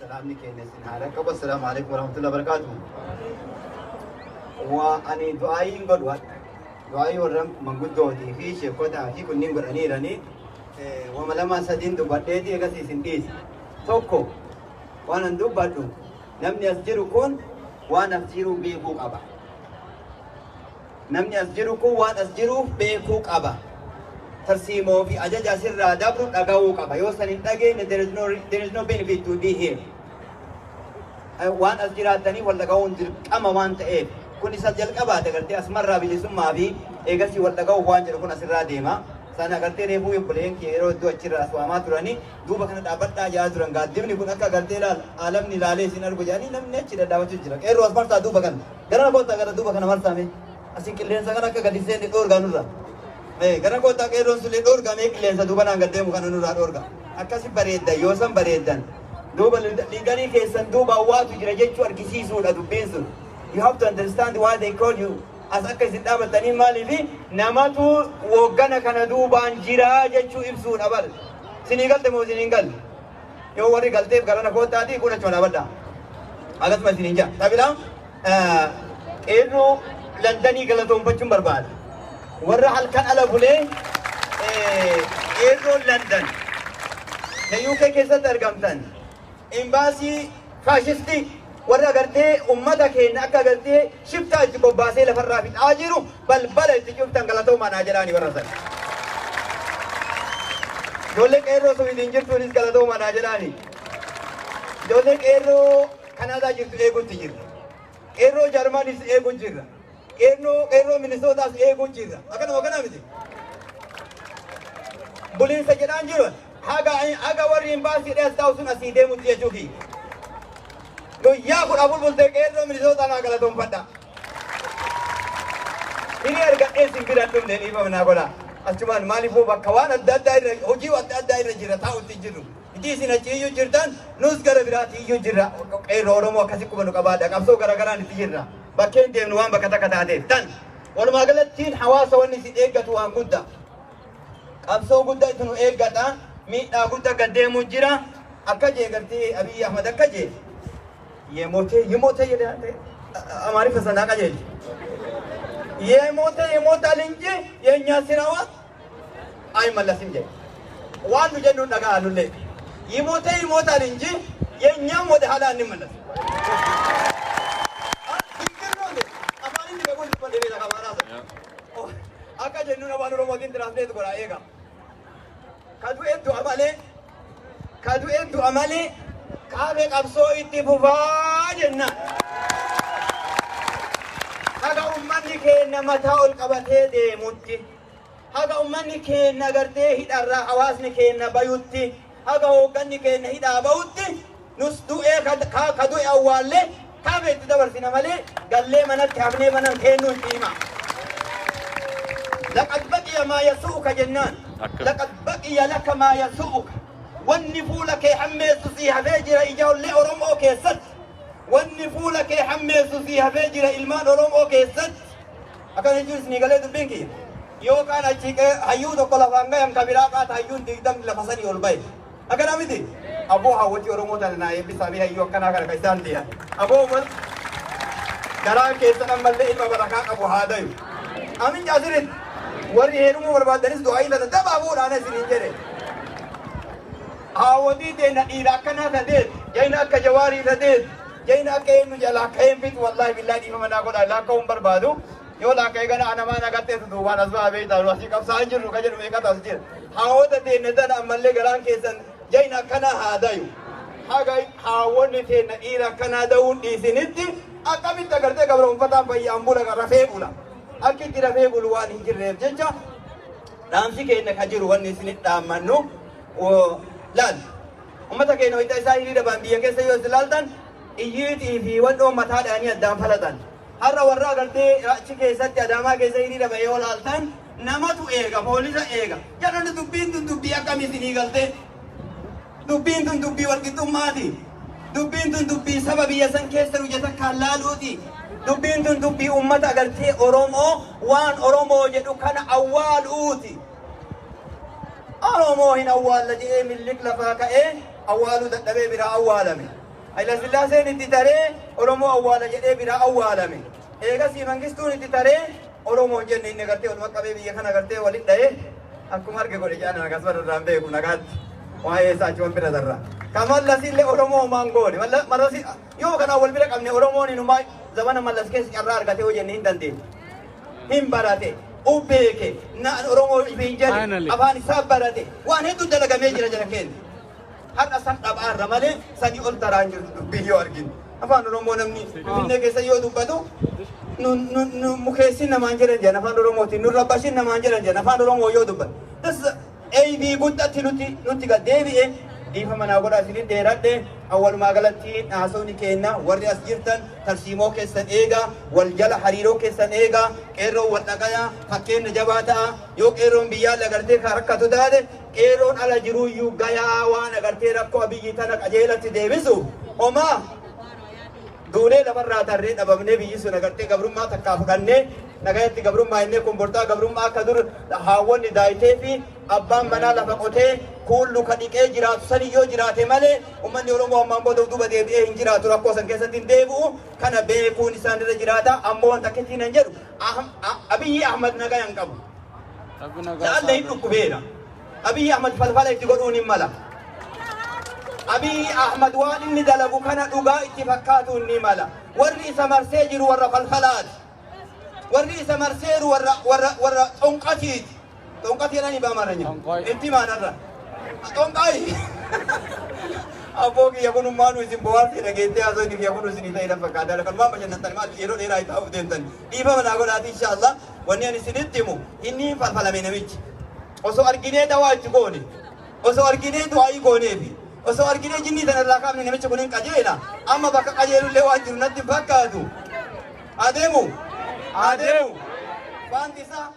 سلامني كينس هذا كبر السلام عليكم ورحمة الله وبركاته وأني دعائي قدوة دعائي ورم من قدوتي في شيكوتا في كل نقول أني رني وما لما سدين دبادتي أكسي سنديس توكو وأنا دبادو نمني أسجرو كون وأنا أسجرو بيكو أبا نمني أسجرو كون وأنا أسجرو بيكو أبا ترسيمو في أجاج سر دابرو أجاو أبا يوصل إنتاجين there is no benefit to be here وأنا أسجراتني ولا جاون أما وانت إيه كوني سجل كبا تقولتي أسمر رابي جسم ما بي إيجاسي ولا جاو وانجر كون أسرع ديما sana gartee reefuu yookiin yeroo iddoo achirraa su'amaa turanii duuba kana dhaabbataa jaa turan gaaddibni kun akka gartee alamni ilaalee isin argu jedhanii namni achi dhadhaabachuu jira qeerroo as marsaa duuba kana gara koottaa gara duuba kana marsaame asin qilleensa kana akka gadi seenne dhoorgaa nurra gara koottaa qeerroon sulee dhoorgamee qilleensa duuba naan gaddeemu kana nurraa dhoorga akkasi bareeddan yoo san bareeddan duuba liiganii keessan duuba hawwaatu jira jechuu argisiisuudha dubbiin sun you have to understand why they call you as akka isin dhaabatanii maaliifi namatu woggana kana duubaan jira jechuu ibsuudha bar sinii galte moo siniin galle yoo warri galteef garana koottaati kun achuma dhaabadha akkasuma isiniin jaa tabilaan qeerroo landanii galatoonfachuun barbaada warra halkan ala bulee qeerroo landan na UK keessatti argamtan imbaasii faashistii warra gartee ummata keenya akka gartee shiftaa itti bobbaasee lafarraa fixaa jiru balbala itti cuftan galatoomaadhaa jedhaani warra san ijoollee qeerroo sun ittiin jirtuunis galatoomaadhaa jedhaani ijoollee qeerroo Kanaadaa jirtu eeguutti jirra qeerroo Jarmanis eeguu jirra qeerroo Minisootaas eeguu jirra akkanuma kana miti buliinsa jedhaan jiru haga warri imbaasii dhees taa'u sun asii deemutti jechuufi guyyaa kudha bulbultee qeerroo Minisootaa naa galatoonfadha inni ergadhee isin biraan dhumne dhiifama naa godha achumaan maaliifuu bakka waan adda addaa irra hojii adda addaa irra jira taa'utti jirru itti isin achi iyyuu jirtan nus gara biraatti iyyuu jirra qeerroo Oromoo akkasi qubanu qabaadha qabsoo garagaraan itti jirra bakkeen deemnu waan bakka takka taateef tan walumaa galattiin hawaasa wanni isin eeggatu waan guddaa qabsoo guddaa itti nu eeggata miidhaa guddaa gad deemuu jira akka jee gartee Abiy Ahmad akka jee የሞተ ይላል አማሪ ፈሰና ቀጀል የሞታል እንጂ የኛ ስራዋ አይመለስም ጀ ዋንዱ ጀኑ ነጋ አሉለ ይሞታል እንጂ የኛም ወደ ኋላ እንመለስ አማሪ ዲበጎል ወደ ቤታ ካማራሰ አካ ጀኑ ነባኑ ሮሞቲን ትራንስሌት ጎራ ኤጋ ካዱ ኤቱ አማሌ ካቤ ቀብሶ ኢtti fufaa jenna haga ummanni keenya mataa ol qabatee deemutti haga ummanni keenya gartee hidharraa hawaasni keenya bayutti haga hoogganni keenya hidhaa ba'utti nus du'ee ka du'e awwaallee kaabee itti dabarsina malee gallee manatti hafnee manan kennuu hin hima laqad baqiya maa yasu'uka jennaan laqad baqiya laka maa yasu'uka wanni fuula kee hammeessu sii hafee jira ijoollee Oromoo keessatti wanni fuula kee hammeessu sii hafee jira ilmaan Oromoo keessatti akkana jechuun isinii galee dubbiin kiyya yookaan achi hayyuu tokko lafaan gayan kabiraa qaata hayyuun 20 lafa sanii ol bahe akkana miti aboo hawwatii Oromoo tana naa eebbisaanii hayyuu akkanaa kana ka isaan tiyan aboo garaa keessan ammallee ilma barakaa qabu haa dayu amin jaasirit warri heerumuu barbaadanis du'aayii tana dabaabuudhaan isiniin jedhe hawwadii deena dhiira akkanaa tadeet jayna akka jawaarii tadeet jayna akka eenyu jala akka hin fitu wallahi billahi dhiifama naa godha laakka hin barbaadu yoo laakka eegana anamaa nagatteetu duubaan as ba'a beektaa nu asii qabsaa hin jirru ka jedhu meeqatu as jira hawwata deena tana ammallee garaan keessan jayna akkanaa haa dayu haga hawwanni teena dhiira akkanaa da'uun dhiisinitti akkamitti agartee gabroonfataan fayyaan bula rafee bula akka itti rafee bulu waan hin jirreef jecha dhaamsi keenya ka jiru wanni isinitti dhaammannu laal ummata keenya wayita isaa hiriira baan biyya keessa yoo isilaaltan iyyiitii fi wadhoo mataadhaanii addaan falatan har'a warra agartee achi keessatti adaamaa keessa hiriira ba'ee yoo laaltan namatu eega poolisa eega jedhani dubbiin tun dubbii akkam isinii galte dubbiin tun dubbii walqixxummaati dubbiin tun dubbii saba biyya san keessa hojjeta kan laaluuti dubbiin tun dubbii ummata agartee Oromoo waan Oromoo jedhu kana awwaaluuti Oromoo hin awwaalla jedhee millik lafaa ka'ee awwaaluu dadhabee biraa awwaalame Haila Sillaaseen itti taree Oromoo awwaala jedhee biraa awwaalame. Eegasii Mangistuun itti taree Oromoo jenne inni gartee waluma qabee biyya kana gartee walitti dha'ee akkuma arge godhe jaana nagas barraan beeku nagaatti waa'ee isaa achi bira darra. Kamallasille Oromoo mangoone malasi yoo kana wal bira qabne Oromoon inumaa zamana mallas keessa carraa argatee hoo jenne hin dandeenye. Hin barate ubbeeke na Oromoo hin jedhe afaan isaa barate waan hedduu dalagamee jira jala keenya. Har'a san dhabaarra malee sanii ol taraan jiru dubbii yoo arginu. Afaan Oromoo namni finne keessa yoo dubbatu mukeessin namaan jedhan jedhan afaan Oromootiin nurra bashin namaan jedhan jedhan afaan Oromoo yoo dubbatu. Eebii guddatti nutti gad deebi'e dhiifa manaa godhaa isin dheeradhe awwalumaa galatti haasawni kenna warri as jirtan tarsiimoo keessan eegaa wal jala hariiroo keessan eegaa qeerroo wal dhagayaa fakkeenya jabaa ta'a yoo qeerroon biyyaa agartee kan rakkatu taate qeerroon ala jiruuyyuu gayaa waan agartee rakkoo biyyi tana qajeelatti deebisu homaa duunee lafarraa tarree dhabamnee biyyi sun agartee gabrummaa takkaa fudhannee nagayatti gabrummaa innee kumburtaa gabrummaa akka dur haawwanni daayitee fi abbaan manaa lafa qotee kuullu ka dhiqee jiraatu sani yoo jiraate malee ummanni Oromoo ammaan booda duuba deebi'ee hin jiraatu rakkoo san keessatti hin deebi'u kana beekuun isaan irra jiraata ammoo wanta akkasiin hin jedhu Abiyyi Ahmad nagaa hin qabu. Jaalle hin dhukkubeera. Abiyyi Ahmad falfala itti godhuun hin mala. Abiyyi Ahmad waan inni dalagu kana dhugaa itti fakkaatu inni mala. Warri isa marsee jiru warra falfalaati. Warri isa marseeru warra xonqatiiti. Xonqatii nani baamaranya. Itti maanarra. Xonqaayi. Abboo kiyya kun maanu isin bohaartii dhageettee haasoo inni kiyya kun isin ta'e dhan fakkaata. Kan waan bashannantan maal yeroo dheeraa itti hafu deemtan. Dhiifa manaa godhaati inshaallah. Wanni ani isinitti himu inni falfalame namichi. Osoo arginee dawaa itti goone. Osoo arginee du'aayii gooneefi. Osoo arginee jinnii sanarraa kaafne namichi kun hin qajeela. Amma bakka qajeelullee waan jiru natti fakkaatu. Adeemu. Adeemu. Wanti isaa